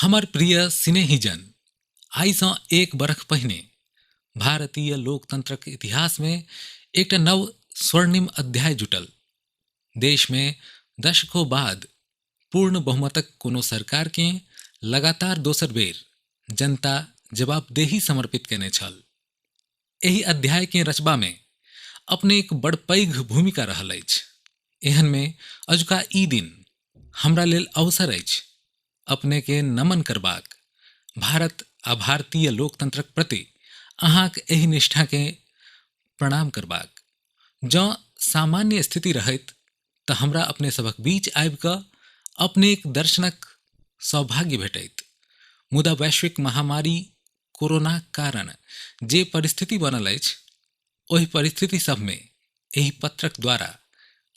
हमर प्रिय स्नेहीजन, आइसँ एक बरख पहिने भारतीय लोकतंत्रक इतिहास में एक नव स्वर्णिम अध्याय जुटल। देश में दशकों बाद पूर्ण बहुमतक कोनो सरकार के लगातार दोसर बेर जनता जवाबदेही समर्पित केने छल। एही अध्याय के रचबा में अपने एक बड़ पैघ भूमिका रहल अछि। एहन में अजुका ई दिन हमरा लेल अवसर अछि अपने के नमन करबाक, भारत आ भारतीय लोकतंत्रक प्रति अहाँक एहि निष्ठा के प्रणाम करबाक। जँ सामान्य स्थिति रहत तऽ हमरा अपने सभक बीच आबि कऽ अपने एक दर्शनक सौभाग्य भेटैत, मुदा वैश्विक महामारी कोरोनाक कारण जे परिस्थिति बनल अछि, ओहि परिस्थिति सब में एहि पत्रक द्वारा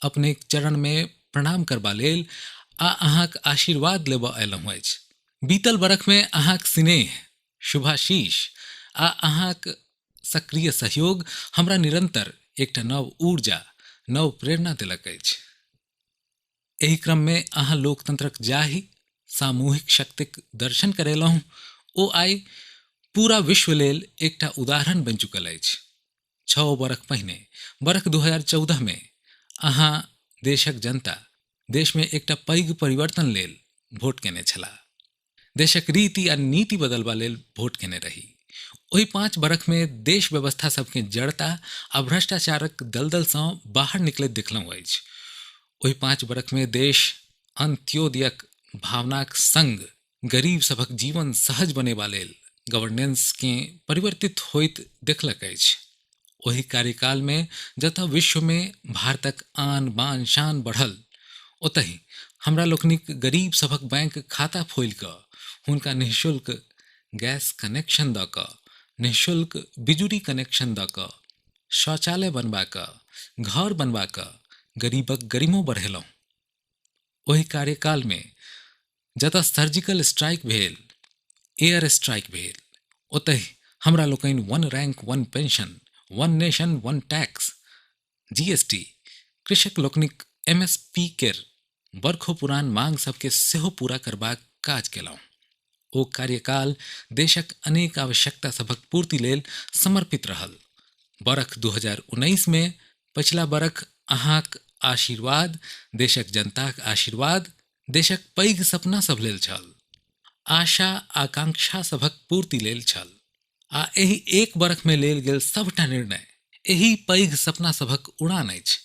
अपने एक चरण में प्रणाम करबा लेल आ अहाँक आशीर्वाद लेबऽ अयलहुँ अछि। बीतल बरख में अहाँक स्नेह, शुभाशीष आ अहाँक सक्रिय सहयोग हमरा निरंतर एकटा नव ऊर्जा, नव प्रेरणा देलक अछि। एहि क्रम में अहाँ लोकतंत्रक जाहि सामूहिक शक्तिक दर्शन करेलहुँ, ओ आइ पूरा विश्व लेल एकटा उदाहरण बनि चुकल अछि। 6 बरख पहिने बरख 2014 में अहाँ देशक जनता देश में एकटा पैघ परिवर्तन लेल भोट केने छलाह। देशक रीति आ नीति बदलबा लेल भोट केने रही। ओहि 5 बरख में देश व्यवस्था सबके जड़ता आ भ्रष्टाचारक दलदल सँ बाहर निकलैत देखलहुँ अछि। ओहि 5 बरख में देश अंत्योदयक भावनाक संग गरीब सभक जीवन सहज बनेबा लेल गवर्नेंस के परिवर्तित होइत देखलक अछि। ओहि कार्यकाल में जतऽ विश्व में भारतक आन बान शान बढ़ल, ओतहि हमरा लोकनिक गरीब सभक बैंक खाता खोलि कऽ हुनका निःशुल्क गैस कनेक्शन दऽ कऽ, निःशुल्क बिजुली कनेक्शन दऽ कऽ, शौचालय बनबा कऽ, घर बनबा कऽ गरीबक गरिमो बढ़ेलहुँ। ओहि कार्यकाल में जतऽ सर्जिकल स्ट्राइक भेल, एयर स्ट्राइक भेल, ओतहि हमरा लोकनि 1 rank 1 pension, 1 nation 1 tax, GST, कृषक लोकनिक एमएसपी केर बरखो पुरान मांग सबके सेहो पूरा करबाक काज केलहुँ। ओ कार्यकाल देशक अनेक आवश्यकता सभक पूर्ति लेल समर्पित रहल। बरख 2019 में पछिला बरख अहाँक आशीर्वाद, देशक जनताक आशीर्वाद, देशक पैघ सपना सब लेल छल, आशा आकांक्षा सभक पूर्ति लेल छल। आ एहि एक बरख में लेल गेल सबटा निर्णय एही पैघ सपना सभक उड़ान अछि।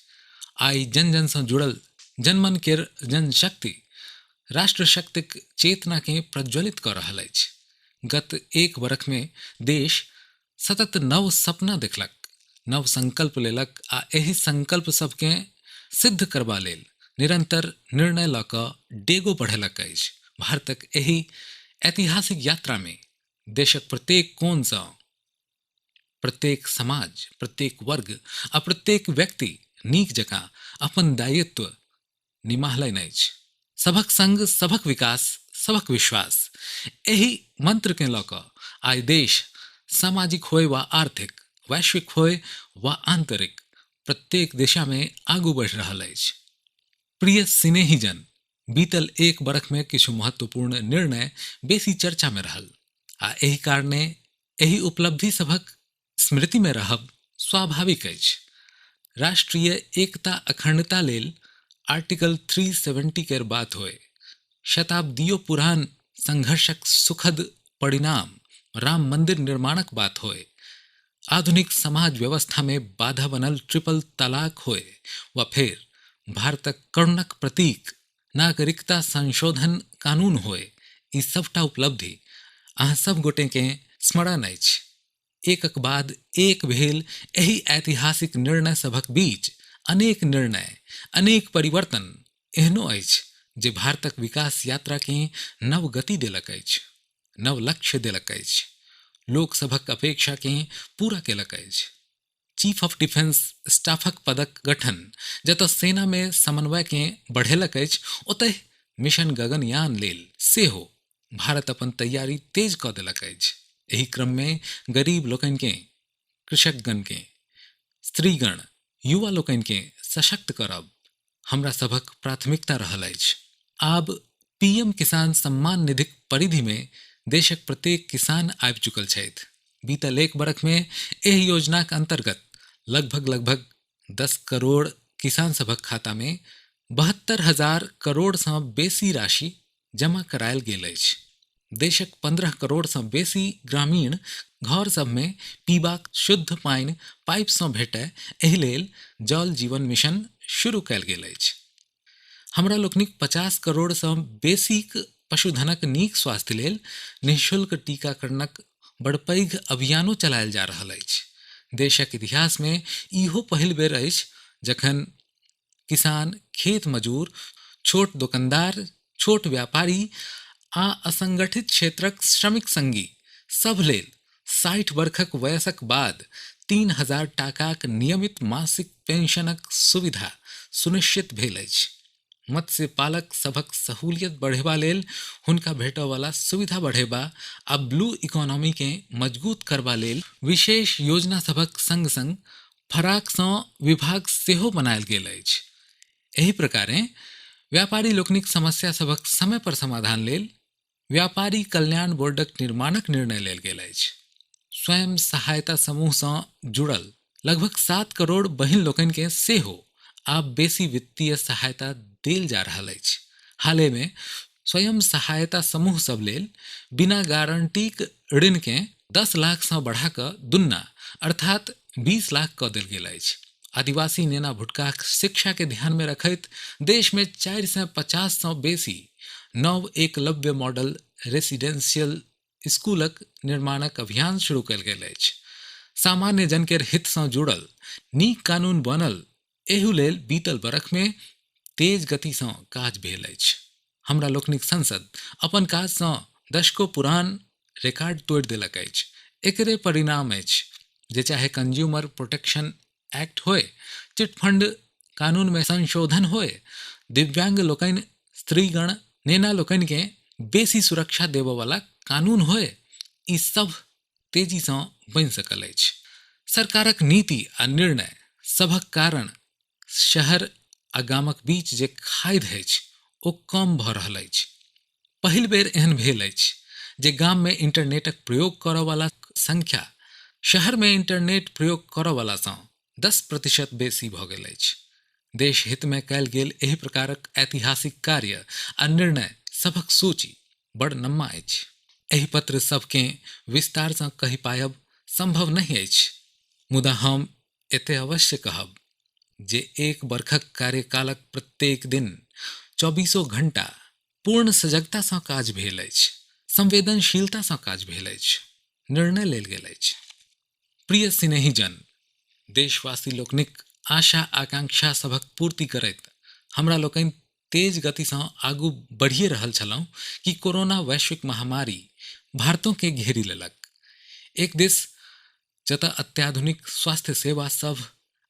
आइ जन जन सँ जुड़ल जनमन केर जनशक्ति राष्ट्र शक्तिक चेतना के प्रज्वलित कऽ रहल अछि। गत एक बरख में देश सतत नव सपना देखलक, नव संकल्प लेलक आ एही संकल्प सबके सिद्ध करबा लेल निरंतर निर्णय लऽ कऽ डेगो बढ़ेलक अछि। भारतक एही ऐतिहासिक यात्रा में देशक प्रत्येक कोण सँ प्रत्येक समाज, प्रत्येक वर्ग आ प्रत्येक व्यक्ति नीक जकाँ अपन दायित्व निमाहलनि अछि। सभक संग सभक विकास, सभक विश्वास, एही मंत्र के लऽ कऽ आइ देश सामाजिक होय वा आर्थिक, वैश्विक होय वा आंतरिक, प्रत्येक दिशा में आगू बढ़ि रहल अछि। प्रिय स्नेहीजन, बीतल एक बरख में किछु महत्वपूर्ण निर्णय बेसी चर्चा में रहल, आ एही कारणे एही उपलब्धि सभक स्मृति में रहब स्वाभाविक अछि। राष्ट्रीय एकता अखंडता लेल आर्टिकल 370 केर बात होय, शताब्दियों पुरान संघर्षक सुखद परिणाम राम मंदिर निर्माणक बात होय, आधुनिक समाज व्यवस्था में बाधा बनल ट्रिपल तलाक होय, वा फिर भारतक करुणक प्रतीक नागरिकता संशोधन कानून होय, ई सबटा उपलब्धि अहाँ सब गोटे के स्मरण अछि। एकक बाद एक भेल एही ऐतिहासिक निर्णय सभक बीच अनेक निर्णय, अनेक परिवर्तन एहनो अछि जे भारतक विकास यात्रा के नव गति देलक अछि, नव लक्ष्य देलक अछि, लोक सभक अपेक्षा के पूरा केलक अछि। चीफ ऑफ डिफेंस स्टाफक पदक गठन जतऽ सेना में समन्वय के बढ़ेलक अछि, ओतहि मिशन गगनयान लेल सेहो भारत अपन तैयारी तेज कऽ देलक अछि। एही क्रम में गरीब लोकनि के, कृषकगण के, स्त्रीगण, युवा लोकनि के सशक्त करब हमरा सभक प्राथमिकता रहल अछि। आब पीएम किसान सम्मान निधिक परिधि में देशक प्रत्येक किसान आबि चुकल छथि। बीतल एक बरख में एहि योजनाक अंतर्गत लगभग 10 करोड़ किसान सभक खाता में 72,000 करोड़ सँ बेसी राशि जमा करायल गेल अछि। देशक 15 करोड़ सँ बेसी ग्रामीण घर सब में पीबाक शुद्ध पानि पाइप सँ भेटय, एहि लेल जल जीवन मिशन शुरू कयल गेल अछि। हमरा लोकनिक 50 करोड़ सँ बेसीक पशुधनक नीक स्वास्थ्य लेल निःशुल्क टीकाकरणक बड़ पैघ अभियानो चलायल जा रहल अछि। देशक इतिहास में इहो पहिल बेर अछि जखन किसान, खेत मजूर, छोट दुकानदार, छोट व्यापारी आ असंगठित क्षेत्रक श्रमिक संगी सब लेल 60 वर्षक वयसक बाद 3,000 टाकाक नियमित मासिक पेंशनक सुविधा सुनिश्चित भेल अछि। मत्स्य पालक सभक सहूलियत बढ़ेबा लेल हुनका भेटयवला सुविधा बढ़ेबा आ ब्लू इकोनॉमी के मजबूत करबा लेल विशेष योजना सभक संग संग फराक सँ विभाग सेहो बनायल गेल अछि। एहि प्रकारे व्यापारी लोकनिक समस्या सभक समय पर समाधान लेल व्यापारी कल्याण बोर्डक निर्माणक निर्णय लेल गेल अछि। स्वयं सहायता समूह सँ जुड़ल लगभग 7 करोड़ बहिन लोकनि के सेहो आब बेसी वित्तीय सहायता देल जा रहल अछि। हाले में स्वयं सहायता समूह सब लेल बिना गारंटीक ऋण के 10 लाख सँ बढ़ा कऽ दुन्ना अर्थात 20 लाख कऽ देल गेल अछि। आदिवासी नेना भुटकाक शिक्षा के ध्यान में रखैत देश में 450 सँ बेसी नव एकलव्य मॉडल रेसिडेंशियल स्कूलक निर्माणक अभियान शुरू कयल गेल अछि। सामान्य जन के हित सँ जुड़ल नीक कानून बनल, एहू लेल बीतल बरख में तेज गति सँ काज भेल अछि। हमरा लोकनिक संसद अपन काज सँ दशकों पुरान रिकॉर्ड तोड़ि देलक अछि। एकरे परिणाम अछि जे चाहे कंज्यूमर प्रोटेक्शन एक्ट होय, चिटफंड कानून में संशोधन होय, दिव्यांग लोकनि, स्त्रीगण, नेना लोकनि के बेसी सुरक्षा देबय वाला कानून होय, ई सब तेजी सँ बनि सकल अछि। सरकारक नीति आ निर्णय सभक कारण शहर आ गामक बीच जे खाधि अछि ओ कम भऽ रहल अछि। पहिल बेर एहन भेल अछि जे गाम में इंटरनेटक प्रयोग करय वाला संख्या शहर में इंटरनेट प्रयोग करय वाला सँ 10% बेसी भऽ गेल अछि। देश हित में कयल गेल एहि प्रकारक ऐतिहासिक कार्य आ निर्णय सभक सूची बड़ लम्बा अछि। एहि पत्र सबके विस्तार सँ कहि पायब संभव नहीं अछि, मुदा हम एते अवश्य कहब जे एक बरखक कार्यकालक प्रत्येक दिन 24 घंटा पूर्ण सजगता सँ काज भेल अछि, संवेदनशीलता सँ काज भेल अछि, निर्णय लेल गेल अछि। प्रिय स्नेही जन, देशवासी लोकनिक आशा आकांक्षा सभक पूर्ति करैत हमरा लोकनि तेज गति सँ आगू बढ़िए रहल छलहुँ कि कोरोना वैश्विक महामारी भारतों के घेरी लेलक। एक दिस जतऽ अत्याधुनिक स्वास्थ्य सेवा सब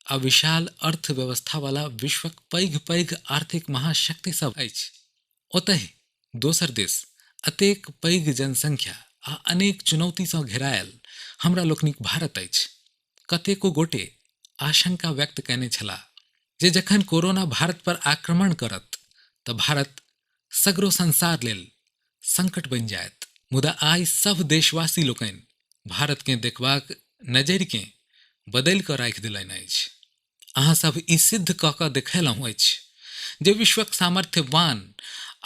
आ विशाल अर्थव्यवस्था वाला विश्वक पैघ पैघ आर्थिक महाशक्ति सब अछि, ओतहि दोसर दिस अतेक पैघ जनसंख्या आ अनेक चुनौती सँ घेरायल हमरा लोकनिक भारत अछि। कतेको गोटे आशंका व्यक्त कयने छलाह जे जखन कोरोना भारत पर आक्रमण करत तऽ भारत सगरो संसार लेल संकट बनि जायत। मुदा आइ सब देशवासी लोकनि भारत के देखबाक नजरि के बदलि कऽ राखि देलनि अछि। अहाँ सब ई सिद्ध कऽ कऽ देखेलहुँ अछि जे विश्वक सामर्थ्यवान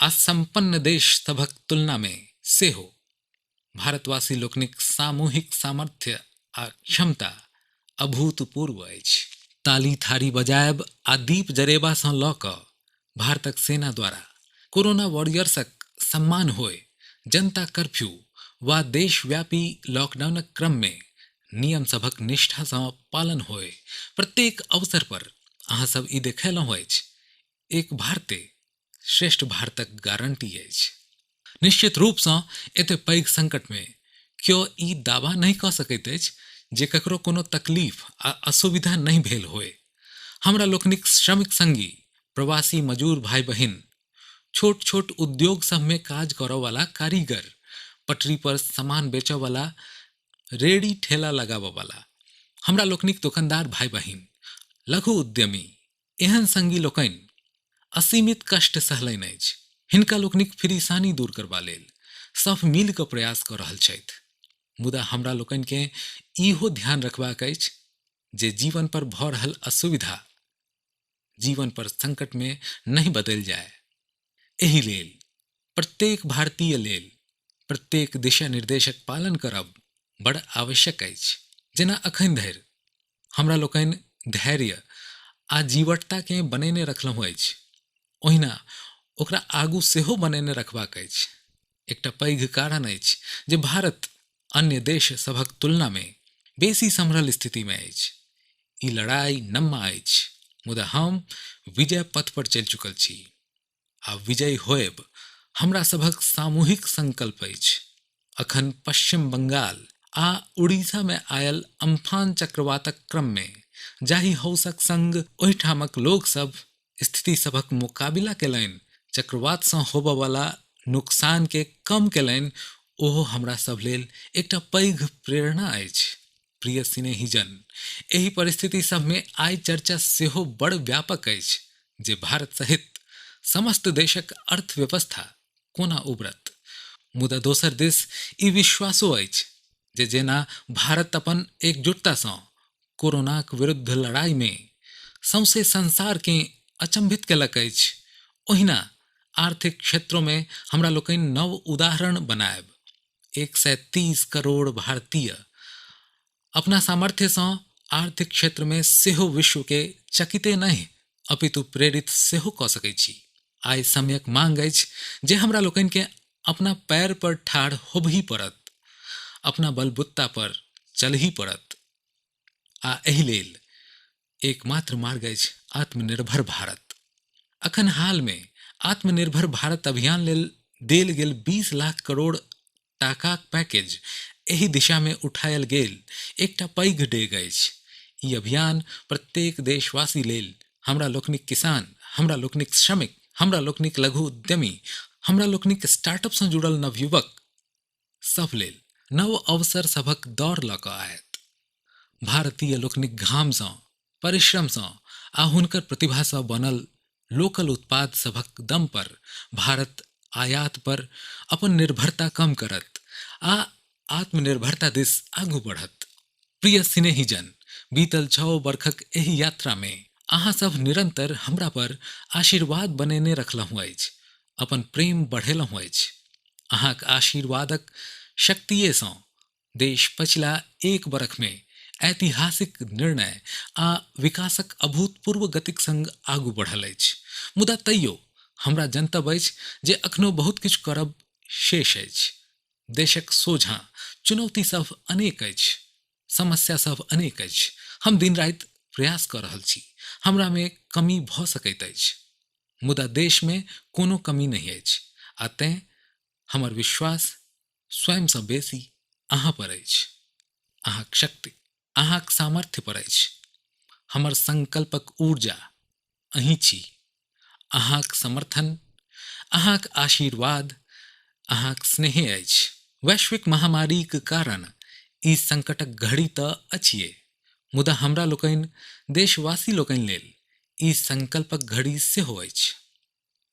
आ संपन्न देश सभक तुलना में सेहो भारतवासी लोकनिक सामूहिक सामर्थ्य आ क्षमता अभूतपूर्व अछि। ताली थारी बजायब आ दीप जरेबा सँ लऽ कऽ भारतक सेना द्वारा कोरोना वॉरियर्सक सम्मान होय, जनता कर्फ्यू वा देशव्यापी लॉकडाउनक क्रम में नियम सभक निष्ठा सँ पालन होय, प्रत्येक अवसर पर अहाँ सब ई देखेलहुँ अछि एक भारते श्रेष्ठ भारतक गारंटी अछि। निश्चित रूप सँ एते पैघ संकट में क्यों ई दावा नहीं कऽ सकैत अछि जे ककरो कोनो तकलीफ आ असुविधा नहीं भेल होय। हमरा लोकनिक श्रमिक संगी, प्रवासी मजूर भाई बहिन, छोट छोट उद्योग सब में काज करऽ वाला कारीगर, पटरी पर सामान बेचऽ वाला, रेडी ठेला लगाबऽ वाला, हमरा लोकनिक दुकानदार भाई बहिन, लघु उद्यमी, एहन संगी लोकनि असीमित कष्ट सहलनि अछि। हिनका लोकनिक फिरिसानी दूर करबा लेल सब मिल कऽ प्रयास कऽ रहल छथि। मुदा हमरा लोकनि के इहो ध्यान रखबाक अछि जे जीवन पर भऽ रहल असुविधा जीवन पर संकट में नहीं बदलि जाए। एहि लेल प्रत्येक भारतीय लेल प्रत्येक दिशा निर्देशक पालन करब बड़ आवश्यक अछि। जेना अखन धरि हमरा लोकनि धैर्य आ जीवटता के बनेने रखलहुँ अछि, ओहिना ओकरा आगू सेहो बनेने रखबाक अछि। एकटा पैघ कारण अछि जे भारत अन्य देश सभक तुलना में बेसी सम्हरल स्थिति में अछि। ई लड़ाई नम्मा अछि, मुदा हम विजय पथ पर चलि चुकल छी आ विजयी होएब हमरा सभक सामूहिक संकल्प अछि। अखन पश्चिम बंगाल आ उड़ीसा में आयल अम्फान चक्रवातक क्रम में जाहि हौसक संग ओहिठामक लोक सब स्थिति सभक मुकाबिला केलनि, चक्रवात सँ होबय वाला नुकसान के कम केलनि, ओहो हमरा सब लेल एकटा पैघ प्रेरणा अछि। प्रिय स्नेहीजन, एहि परिस्थिति सब में आइ चर्चा सेहो बड़ व्यापक अछि जे भारत सहित समस्त देशक अर्थव्यवस्था कोना उबरत। मुदा दोसर दिस ई विश्वासो अछि जे जेना भारत अपन एकजुटता सँ कोरोनाक विरुद्ध लड़ाई में सौंसे संसार के अचंभित केलक अछि, ओहिना आर्थिक क्षेत्रों में हमरा लोकनि नव उदाहरण बनायब। 130 करोड़ भारतीय अपना सामर्थ्य सँ आर्थिक क्षेत्र में सेहो विश्व के चकिते नहीं अपितु प्रेरित सेहो कऽ सकै छी। आइ समयक मांग अछि जे हमरा लोकनि के अपना पैर पर ठाढ़ होबही पड़त, अपना बलबुत्ता पर चलही पड़त आ एहि लेल एकमात्र मार्ग अछि आत्मनिर्भर भारत। अखन हाल में आत्मनिर्भर भारत अभियान लेल देल गेल 20 लाख करोड़ टाकाक पैकेज एहि दिशा में उठायल गेल एकटा पैघ डेग अछि। ई अभियान प्रत्येक देशवासी लेल, हमरा लोकनिक किसान, हमरा लोकनिक श्रमिक, हमरा लोकनिक लघु उद्यमी, हमरा लोकनिक स्टार्टअप सँ जुड़ल नवयुवक सब लेल नव अवसर सभक दौड़ लऽ कऽ आयत। भारतीय लोकनिक घाम सँ, परिश्रम सँ आ हुनकर प्रतिभा सँ बनल लोकल उत्पाद सभक दम पर भारत आयात पर अपन निर्भरता कम करत आ आत्मनिर्भरता दिस आगू बढ़त। प्रिय स्नेहीजन, बीतल 6 वर्षक एहि यात्रा में अहाँ सब निरंतर हमरा पर आशीर्वाद बनेने रखलहुँ अछि, अपन प्रेम बढ़ेलहुँ अछि। अहाँक आशीर्वादक शक्तिये सँ देश पछिला 1 वर्ष में ऐतिहासिक निर्णय आ विकासक अभूतपूर्व गतिक संग आगू बढ़ल अछि। मुदा तैयो हमरा जनतब अछि जे अखनो बहुत किछु करब शेष अछि। देशक सोझाँ चुनौती सब अनेक अछि, समस्या सब अनेक अछि। हम दिन राति प्रयास कऽ रहल छी, हमरा में कमी भऽ सकैत अछि, मुदा देश में कोनो कमी नहीं अछि आ तें हमर विश्वास स्वयं सँ बेसी अहाँ पर अछि। अहाँक शक्ति, अहाँक सामर्थ्य पर अछि। हमर संकल्पक ऊर्जा अहीं छी। अहाँक समर्थन, अहाँक आशीर्वाद, अहाँक स्नेह अछि। वैश्विक महामारीक कारण ई संकटक घड़ी तऽ अछिये, मुदा हमरा लोकनि देशवासी लोकनि लेल ई संकल्पक घड़ी सेहो अछि।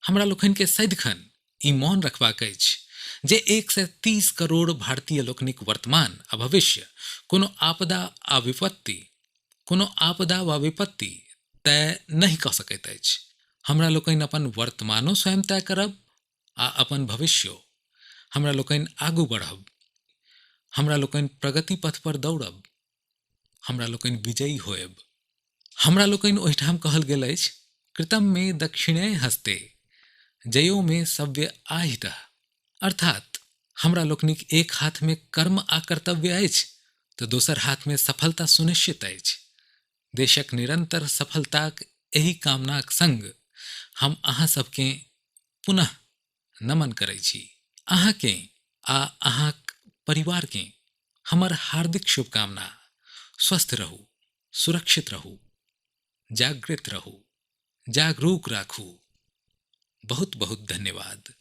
हमरा लोकनि के सदिखन ई मौन रखबाक अछि जे 130 करोड़ भारतीय लोकनिक वर्तमान आ भविष्य कोनो आपदा वा विपत्ति तय नहीं कऽ सकैत अछि। हमरा लोकनि अपन वर्तमानो स्वयं तय करब आ अपन भविष्यो। हमरा लोकनि आगू बढ़ब, हमरा लोकनि प्रगति पथ पर दौड़ब, हमरा लोकनि विजयी होएब। हमरा लोकनि ओहिठाम कहल गेल अछि, कृतम में दक्षिणे हस्ते जयो में सव्य आहितः, अर्थात हमरा लोकनिक एक हाथ में कर्म आ कर्तव्य अछि तऽ दोसर हाथ में सफलता सुनिश्चित अछि। देशक निरंतर सफलताक एहि कामनाक संग हम अहाँ सबके पुनः नमन करै छी। अहाँ के आ अहाँक परिवार के हमर हार्दिक शुभकामना। स्वस्थ रहू, सुरक्षित रहू, जागृत रहू, जागरूक राखू। बहुत बहुत धन्यवाद।